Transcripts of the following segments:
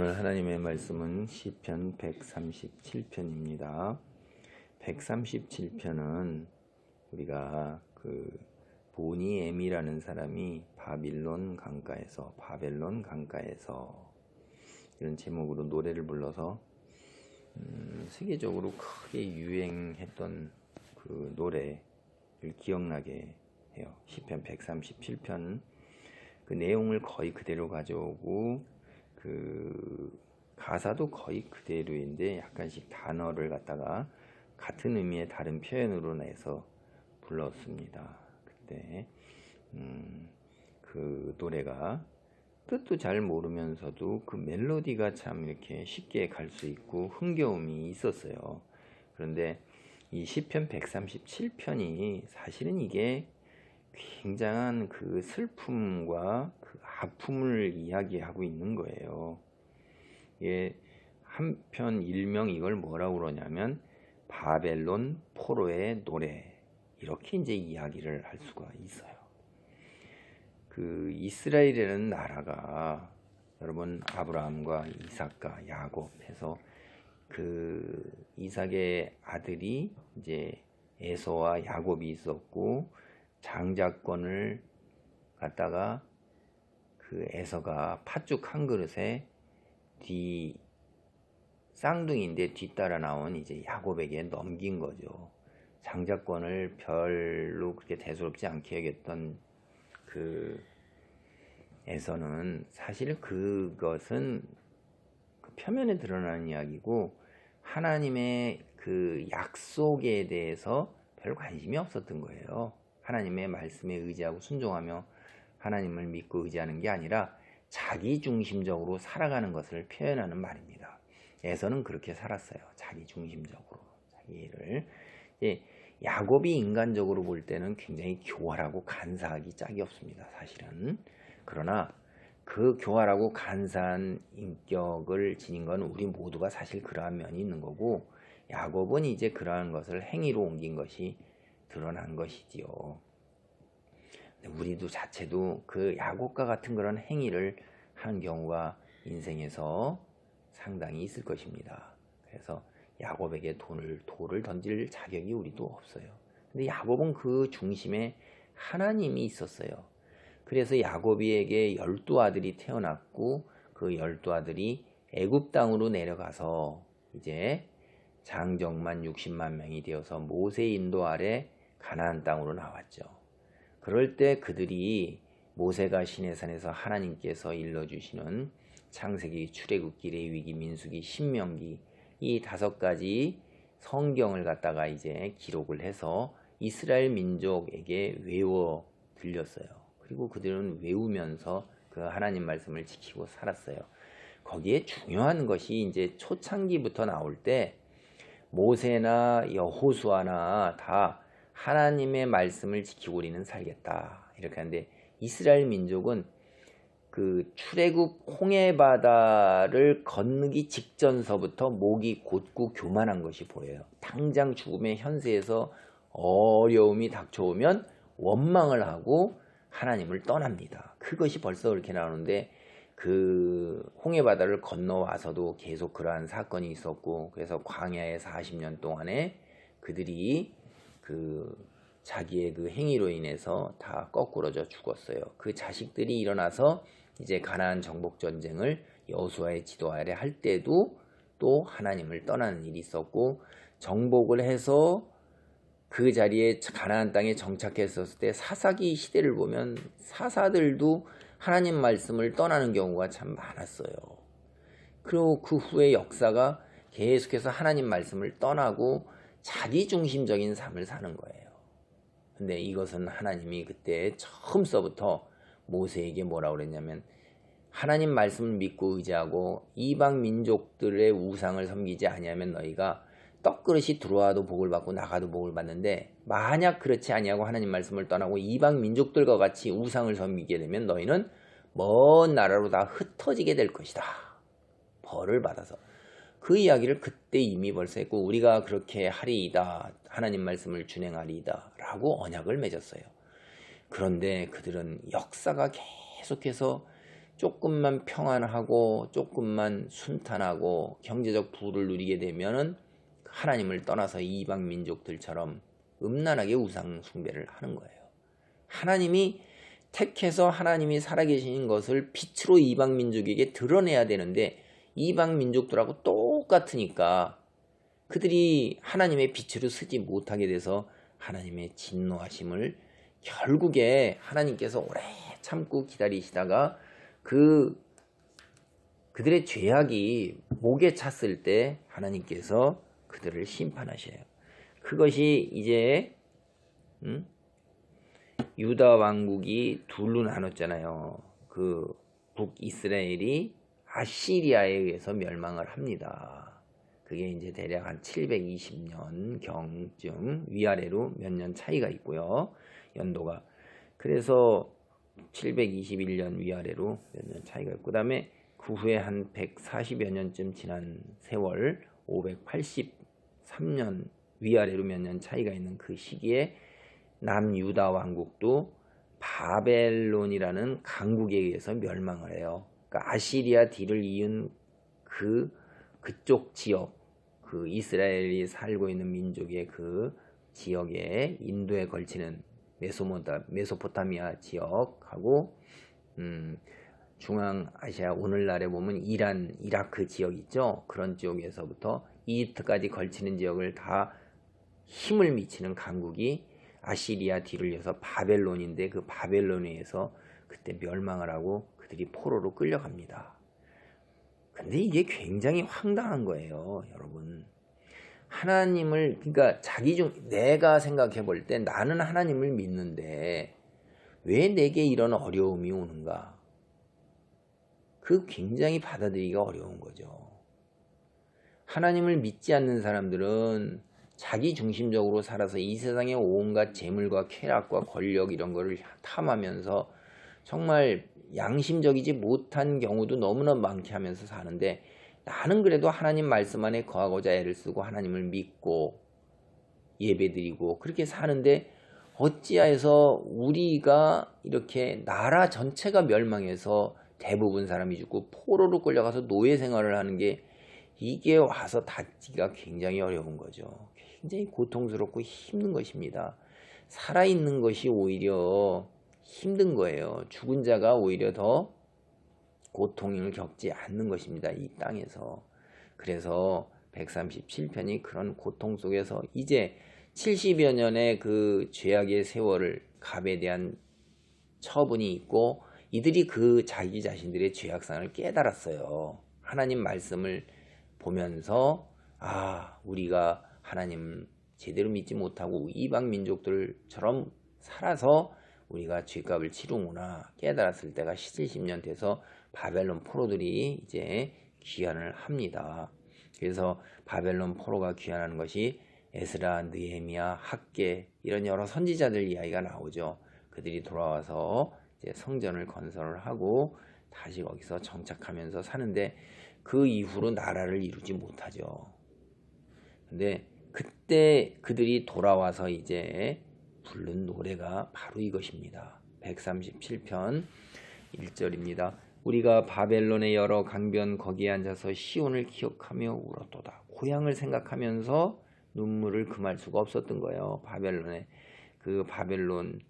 오늘 하나님의 말씀은 시편 137편입니다. 137편은 우리가 보니엠이라는 사람이 바벨론 강가에서 이런 제목으로 노래를 불러서 세계적으로 크게 유행했던 그 노래를 기억나게 해요. 시편 137편 그 내용을 거의 그대로 가져오고 그 가사도 거의 그대로인데 약간씩 단어를 갖다가 같은 의미의 다른 표현으로 내서 불렀습니다. 그때 그 노래가 뜻도 잘 모르면서도 그 멜로디가 참 이렇게 쉽게 갈 수 있고 흥겨움이 있었어요. 그런데 이 시편 137편이 사실은 이게 굉장한 그 슬픔과 그 아픔을 이야기하고 있는 거예요. 예, 한편 일명 이걸 뭐라고 그러냐면 바벨론 포로의 노래, 이렇게 이제 이야기를 할 수가 있어요. 그 이스라엘이라는 나라가 여러분 아브라함과 이삭과 야곱 해서 그 이삭의 아들이 이제 에서와 야곱이 있었고, 장자권을 갖다가 그 에서가 팥죽 한 그릇에 쌍둥이인데 뒤따라 나온 이제 야곱에게 넘긴 거죠. 장자권을 별로 그렇게 대수롭지 않게 여겼던 그 에서는 사실 그것은 그 표면에 드러나는 이야기고 하나님의 그 약속에 대해서 별 관심이 없었던 거예요. 하나님의 말씀에 의지하고 순종하며 하나님을 믿고 의지하는 게 아니라 자기 중심적으로 살아가는 것을 표현하는 말입니다. 에서는 그렇게 살았어요. 자기 중심적으로 자기를. 야곱이 인간적으로 볼 때는 굉장히 교활하고 간사하기 짝이 없습니다. 사실은. 그러나 그 교활하고 간사한 인격을 지닌 건 우리 모두가 사실 그러한 면이 있는 거고, 야곱은 이제 그러한 것을 행위로 옮긴 것이 드러난 것이지요. 우리도 자체도 그 야곱과 같은 그런 행위를 하는 경우가 인생에서 상당히 있을 것입니다. 그래서 야곱에게 돌을 던질 자격이 우리도 없어요. 근데 야곱은 그 중심에 하나님이 있었어요. 그래서 야곱에게 12아들이 태어났고, 그 12아들이 애굽 땅으로 내려가서 이제 장정만 60만 명이 되어서 모세 인도 아래 가나안 땅으로 나왔죠. 그럴 때 그들이 모세가 시내산에서 하나님께서 일러주시는 창세기, 출애굽기, 레위기, 민수기, 신명기 이 5가지 성경을 갖다가 이제 기록을 해서 이스라엘 민족에게 외워 들렸어요. 그리고 그들은 외우면서 그 하나님 말씀을 지키고 살았어요. 거기에 중요한 것이 이제 초창기부터 나올 때 모세나 여호수아나 다 하나님의 말씀을 지키고 우리는 살겠다 이렇게 하는데, 이스라엘 민족은 그 출애굽 홍해바다를 건너기 직전서부터 목이 곧고 교만한 것이 보여요. 당장 죽음의 현세에서 어려움이 닥쳐오면 원망을 하고 하나님을 떠납니다. 그것이 벌써 그렇게 나오는데, 그 홍해바다를 건너와서도 계속 그러한 사건이 있었고, 그래서 광야의 40년 동안에 그들이 그 자기의 그 행위로 인해서 다 거꾸러져 죽었어요. 그 자식들이 일어나서 이제 가나안 정복 전쟁을 여호수아의 지도 아래 할 때도 또 하나님을 떠나는 일이 있었고, 정복을 해서 그 자리에 가나안 땅에 정착했었을 때 사사기 시대를 보면 사사들도 하나님 말씀을 떠나는 경우가 참 많았어요. 그리고 그 후에 역사가 계속해서 하나님 말씀을 떠나고 자기 중심적인 삶을 사는 거예요. 근데 이것은 하나님이 그때 처음서부터 모세에게 뭐라고 그랬냐면, 하나님 말씀을 믿고 의지하고 이방 민족들의 우상을 섬기지 아니하면 너희가 떡그릇이 들어와도 복을 받고 나가도 복을 받는데, 만약 그렇지 아니하고 하나님 말씀을 떠나고 이방 민족들과 같이 우상을 섬기게 되면 너희는 먼 나라로 다 흩어지게 될 것이다. 벌을 받아서. 그 이야기를 그때 이미 벌써 했고, 우리가 그렇게 하리이다, 하나님 말씀을 준행하리이다 라고 언약을 맺었어요. 그런데 그들은 역사가 계속해서 조금만 평안하고 조금만 순탄하고 경제적 부를 누리게 되면은 하나님을 떠나서 이방 민족들처럼 음란하게 우상 숭배를 하는 거예요. 하나님이 택해서 하나님이 살아계신 것을 빛으로 이방 민족에게 드러내야 되는데 이방 민족들하고 똑같으니까 그들이 하나님의 빛으로 서지 못하게 돼서 하나님의 진노하심을 결국에 하나님께서 오래 참고 기다리시다가 그들의 죄악이 목에 찼을 때 하나님께서 그들을 심판하셔요. 그것이 이제 유다 왕국이 둘로 나눴잖아요. 그 북이스라엘이 아시리아에 의해서 멸망을 합니다. 그게 이제 대략 한 720년 경쯤 위아래로 몇 년 차이가 있고요. 연도가. 그래서 721년 위아래로 몇 년 차이가 있고, 그 다음에 그 후에 한 140여 년쯤 지난 세월 583년 위아래로 몇 년 차이가 있는 그 시기에 남유다 왕국도 바벨론이라는 강국에 의해서 멸망을 해요. 그러니까 아시리아 뒤를 이은 그쪽 지역, 그 이스라엘이 살고 있는 민족의 그 지역에 인도에 걸치는 메소포타미아 지역하고 중앙아시아 오늘날에 보면 이란, 이라크 지역 있죠. 그런 지역에서부터 이집트까지 걸치는 지역을 다 힘을 미치는 강국이 아시리아 뒤를 이어서 바벨론인데 그 바벨론에 의해서 그때 멸망을 하고 그들이 포로로 끌려갑니다. 근데 이게 굉장히 황당한 거예요, 여러분. 하나님을, 그러니까 내가 생각해 볼 때 나는 하나님을 믿는데 왜 내게 이런 어려움이 오는가? 그 굉장히 받아들이기가 어려운 거죠. 하나님을 믿지 않는 사람들은 자기 중심적으로 살아서 이 세상의 온갖 재물과 쾌락과 권력 이런 거를 탐하면서 정말 양심적이지 못한 경우도 너무나 많게 하면서 사는데, 나는 그래도 하나님 말씀 안에 거하고자 애를 쓰고 하나님을 믿고 예배드리고 그렇게 사는데 어찌하여서 우리가 이렇게 나라 전체가 멸망해서 대부분 사람이 죽고 포로로 끌려가서 노예 생활을 하는 게 이게 와서 닿기가 굉장히 어려운 거죠. 굉장히 고통스럽고 힘든 것입니다. 살아있는 것이 오히려 힘든 거예요. 죽은 자가 오히려 더 고통을 겪지 않는 것입니다. 이 땅에서. 그래서 137편이 그런 고통 속에서 이제 70여 년의 그 죄악의 세월을 갑에 대한 처분이 있고 이들이 그 자기 자신들의 죄악상을 깨달았어요. 하나님 말씀을 보면서 우리가 하나님 제대로 믿지 못하고 이방 민족들처럼 살아서 우리가 죄값을 치르구나 깨달았을 때가 70년 돼서 바벨론 포로들이 이제 귀환을 합니다. 그래서 바벨론 포로가 귀환하는 것이 에스라, 느헤미야, 학개 이런 여러 선지자들 이야기가 나오죠. 그들이 돌아와서 이제 성전을 건설을 하고 다시 거기서 정착하면서 사는데 그 이후로 나라를 이루지 못하죠. 근데 그때 그들이 돌아와서 이제 부른 노래가 바로 이것입니다. 137편 1절입니다. 우리가 바벨론의 여러 강변 거기에 앉아서 시온을 기억하며 울었도다. 고향을 생각하면서 눈물을 금할 수가 없었던 거예요. 바벨론의 그 바벨론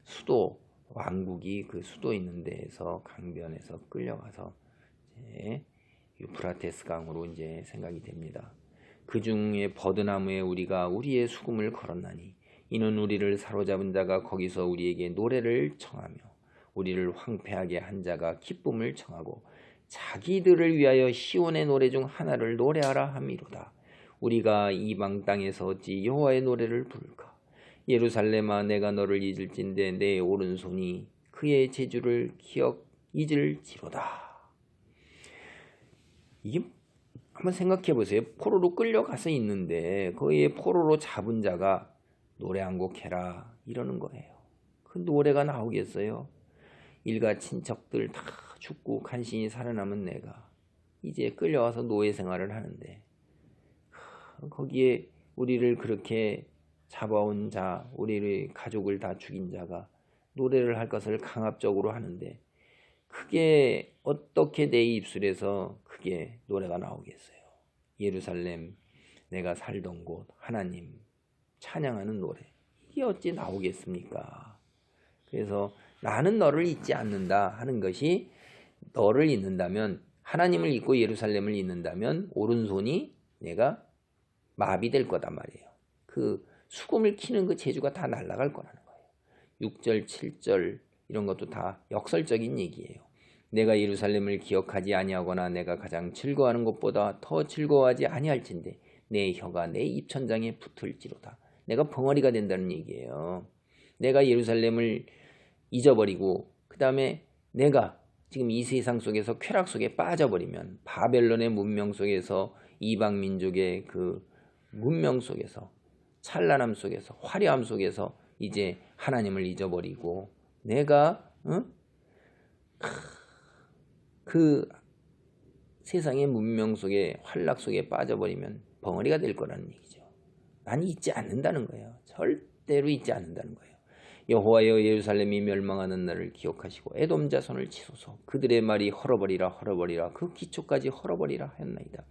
수도 왕국이 그 수도 있는 데에서 강변에서 끌려가서 이제 유프라테스 강으로 이제 생각이 됩니다. 그 중에 버드나무에 우리가 우리의 수금을 걸었나니 이는 우리를 사로잡은 자가 거기서 우리에게 노래를 청하며 우리를 황폐하게 한 자가 기쁨을 청하고 자기들을 위하여 시온의 노래 중 하나를 노래하라 함이로다. 우리가 이방 땅에서 어찌 여호와의 노래를 부를까? 예루살렘아 내가 너를 잊을진데 내 오른손이 그의 재주를 잊을지로다. 이게 한번 생각해 보세요. 포로로 끌려가서 있는데 거기에 포로로 잡은 자가 노래 한 곡 해라 이러는 거예요. 그 노래가 나오겠어요? 일가 친척들 다 죽고 간신히 살아남은 내가 이제 끌려와서 노예 생활을 하는데 거기에 우리를 그렇게 잡아온 자, 우리의 가족을 다 죽인 자가 노래를 할 것을 강압적으로 하는데 그게 어떻게 내 입술에서 그게 노래가 나오겠어요? 예루살렘, 내가 살던 곳, 하나님 찬양하는 노래, 이게 어찌 나오겠습니까? 그래서 나는 너를 잊지 않는다 하는 것이, 너를 잊는다면, 하나님을 잊고 예루살렘을 잊는다면 오른손이 내가 마비될 거단 말이에요. 그 수금을 키는 그 재주가 다 날아갈 거라는 거예요. 6절, 7절 이런 것도 다 역설적인 얘기예요. 내가 예루살렘을 기억하지 아니하거나 내가 가장 즐거워하는 것보다 더 즐거워하지 아니할진대 내 혀가 내 입천장에 붙을지로다. 내가 벙어리가 된다는 얘기예요. 내가 예루살렘을 잊어버리고 그 다음에 내가 지금 이 세상 속에서 쾌락 속에 빠져버리면, 바벨론의 문명 속에서, 이방 민족의 그 문명 속에서, 찬란함 속에서, 화려함 속에서 이제 하나님을 잊어버리고 내가 그 세상의 문명 속에, 환락 속에 빠져버리면 벙어리가 될 거라는 얘기죠. 난 잊지 않는다는 거예요. 절대로 잊지 않는다는 거예요. 여호와여, 예루살렘이 멸망하는 날을 기억하시고 에돔 자손을 치소서. 그들의 말이 헐어버리라 헐어버리라 그 기초까지 헐어버리라 하였나이다.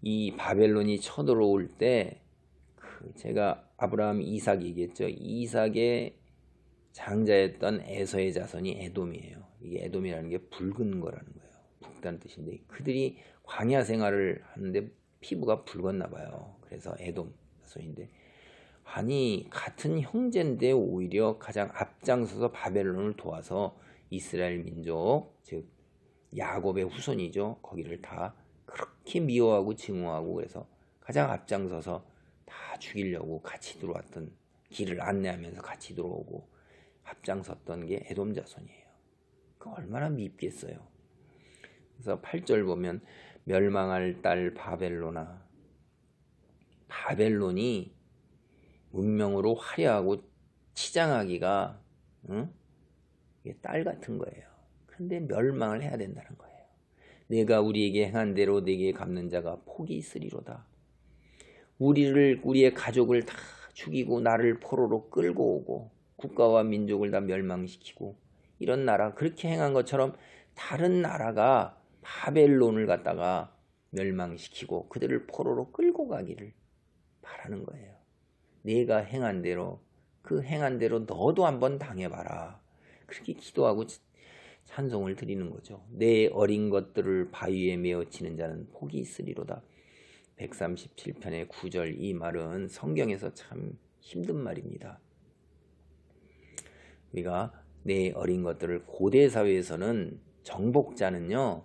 이 바벨론이 쳐들어올 때 제가 아브라함, 이삭 얘기했죠. 이삭의 장자였던 에서의 자손이 에돔이에요. 이게 에돔이라는 게 붉은 거라는 거예요. 붉다는 뜻인데, 그들이 광야 생활을 하는데 피부가 붉었나 봐요. 그래서 에돔 자손인데, 아니 같은 형제인데 오히려 가장 앞장서서 바벨론을 도와서 이스라엘 민족, 즉 야곱의 후손이죠. 거기를 다 그렇게 미워하고 증오하고, 그래서 가장 앞장서서 다 죽이려고 같이 들어왔던, 길을 안내하면서 같이 들어오고 앞장섰던 게 에돔 자손이에요. 그 얼마나 밉겠어요. 그래서 8절 보면 멸망할 딸 바벨론아, 바벨론이 문명으로 화려하고 치장하기가 이게 딸 같은 거예요. 그런데 멸망을 해야 된다는 거예요. 내가 우리에게 행한 대로 내게 갚는 자가 복이 있으리로다. 우리의 가족을 다 죽이고 나를 포로로 끌고 오고 국가와 민족을 다 멸망시키고, 이런 나라, 그렇게 행한 것처럼 다른 나라가 바벨론을 갖다가 멸망시키고 그들을 포로로 끌고 가기를 바라는 거예요. 내가 행한 대로, 그 행한 대로 너도 한번 당해봐라. 그렇게 기도하고 찬송을 드리는 거죠. 내 어린 것들을 바위에 메어 치는 자는 복이 있으리로다. 137편의 9절, 이 말은 성경에서 참 힘든 말입니다. 우리가 내 어린 것들을, 고대 사회에서는 정복자는요,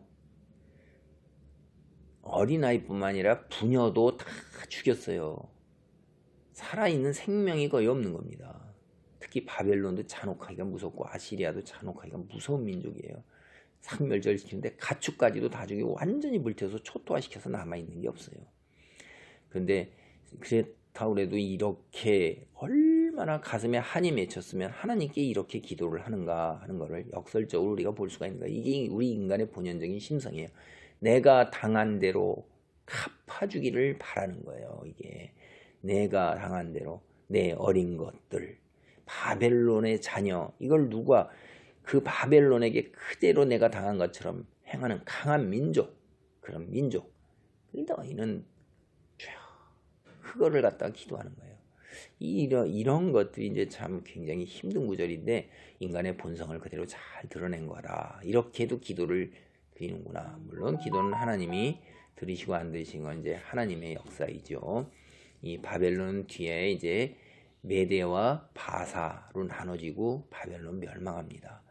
어린아이뿐만 아니라 부녀도 다 죽였어요. 살아있는 생명이 거의 없는 겁니다. 특히 바벨론도 잔혹하기가 무섭고 아시리아도 잔혹하기가 무서운 민족이에요. 상멸절시키는데 가축까지도 다 죽이고 완전히 물태워서 초토화시켜서 남아있는 게 없어요. 그런데 그렇다고 해도 이렇게 얼마나 가슴에 한이 맺혔으면 하나님께 이렇게 기도를 하는가 하는 것을 역설적으로 우리가 볼 수가 있는 거예요. 이게 우리 인간의 본연적인 심성이에요. 내가 당한 대로 갚아주기를 바라는 거예요. 이게 내가 당한 대로 내 어린 것들, 바벨론의 자녀, 이걸 누가 그 바벨론에게 그대로 내가 당한 것처럼 행하는 강한 민족, 그런 민족, 너희는 그거를 갖다가 기도하는 거예요. 이런 것들이 이제 참 굉장히 힘든 구절인데, 인간의 본성을 그대로 잘 드러낸 거라. 이렇게도 기도를 드리는구나. 물론 기도는 하나님이 들으시고 안 들으신 건 이제 하나님의 역사이죠. 이 바벨론 뒤에 이제 메대와 바사로 나눠지고 바벨론 멸망합니다.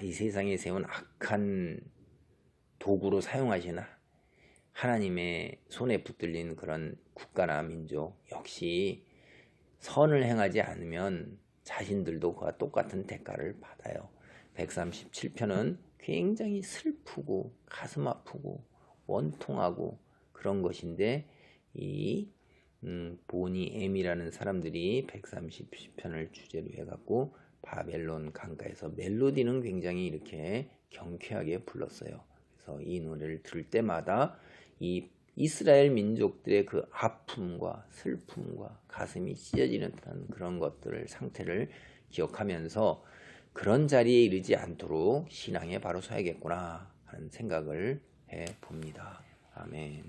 이 세상에 세운 악한 도구로 사용하시는 하나님의 손에 붙들린 그런 국가나 민족, 역시 선을 행하지 않으면 자신들도 그와 똑같은 대가를 받아요. 137편은 굉장히 슬프고 가슴 아프고 원통하고 그런 것인데, 이 보니 엠이라는 사람들이 130편을 주제로 해갖고 바벨론 강가에서 멜로디는 굉장히 이렇게 경쾌하게 불렀어요. 그래서 이 노래를 들을 때마다 이 이스라엘 민족들의 그 아픔과 슬픔과 가슴이 찢어지는 듯한 그런 것들을, 상태를 기억하면서 그런 자리에 이르지 않도록 신앙에 바로 서야겠구나 하는 생각을 해 봅니다. 아멘.